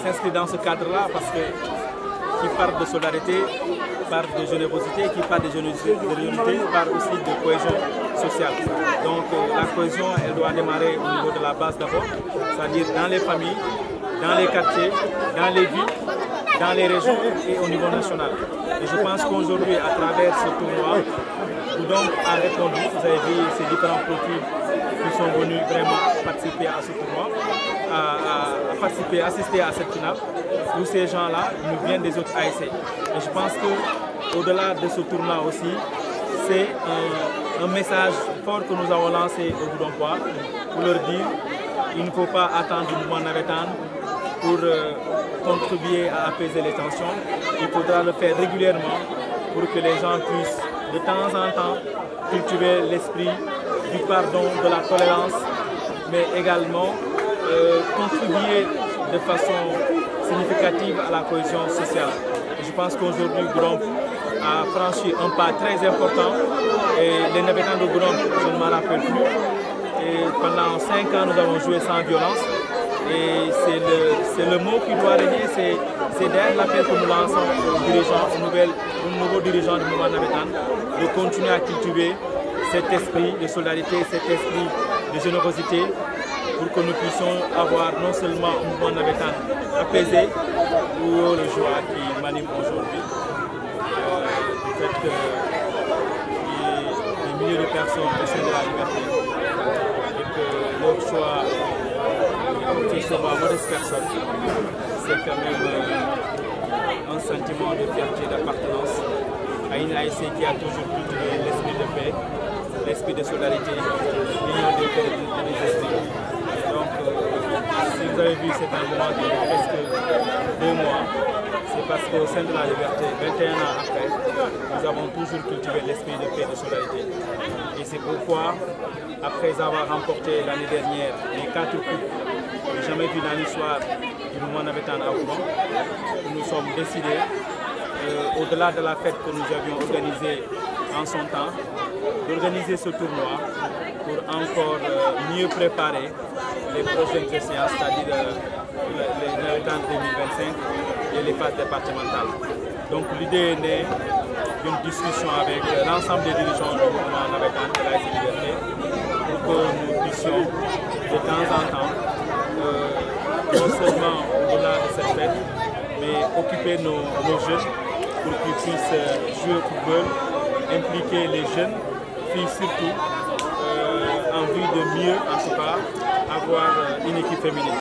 S'inscrit dans ce cadre-là parce que qui parle de solidarité, parle de générosité, qui parle de générosité, parle aussi de cohésion sociale. Donc la cohésion, elle doit démarrer au niveau de la base d'abord, c'est-à-dire dans les familles, dans les quartiers, dans les villes, dans les régions et au niveau national. Et je pense qu'aujourd'hui, à travers ce tournoi, Goudomp a répondu, vous avez vu ces différents profils qui sont venus vraiment participer à ce tournoi, assister à cette finale. Tous ces gens-là nous viennent des autres ASC. Et je pense qu'au-delà de ce tournoi aussi, c'est un message fort que nous avons lancé aux Goudompois pour leur dire qu'il ne faut pas attendre du mouvement navétane pour contribuer à apaiser les tensions. Il faudra le faire régulièrement pour que les gens puissent de temps en temps cultiver l'esprit du pardon, de la tolérance, mais également contribuer de façon significative à la cohésion sociale. Et je pense qu'aujourd'hui, Goudomp a franchi un pas très important et les navétanes de Goudomp, je ne m'en rappelle plus. Et pendant 5 ans, nous avons joué sans violence. Et c'est le mot qui doit régner, c'est derrière l'appel que nous lançons aux dirigeants, aux nouveaux dirigeants du mouvement navétane, de continuer à cultiver cet esprit de solidarité, cet esprit de générosité, pour que nous puissions avoir non seulement un mouvement navétane apaisé, pour le joie qui m'anime aujourd'hui, du fait que des milliers de personnes essaient de la liberté, et que leur choix qui sont à modeste personne, c'est quand même un sentiment de fierté, d'appartenance à une ASC qui a toujours cultivé l'esprit de paix, l'esprit de solidarité, l'union des esprits. Donc, si vous avez vu cet engouement de presque 2 mois, c'est parce qu'au sein de la liberté, 21 ans après, nous avons toujours cultivé l'esprit de paix et de solidarité. Et c'est pourquoi, après avoir remporté l'année dernière les 4 coupes, jamais vu dans l'histoire du mouvement navétane à Goudomp, nous sommes décidés, au-delà de la fête que nous avions organisée en son temps, d'organiser ce tournoi pour encore mieux préparer les prochaines échéances, c'est-à-dire les navétanes 2025 et les phases départementales. Donc l'idée est née d'une discussion avec l'ensemble des dirigeants du mouvement navétane de l'ASC Liberté pour que nous puissions de temps en temps non seulement au-delà de cette fête, mais occuper nos jeunes pour qu'ils puissent jouer au football, impliquer les jeunes, filles surtout, en vue de mieux, en tout cas, avoir une équipe féminine.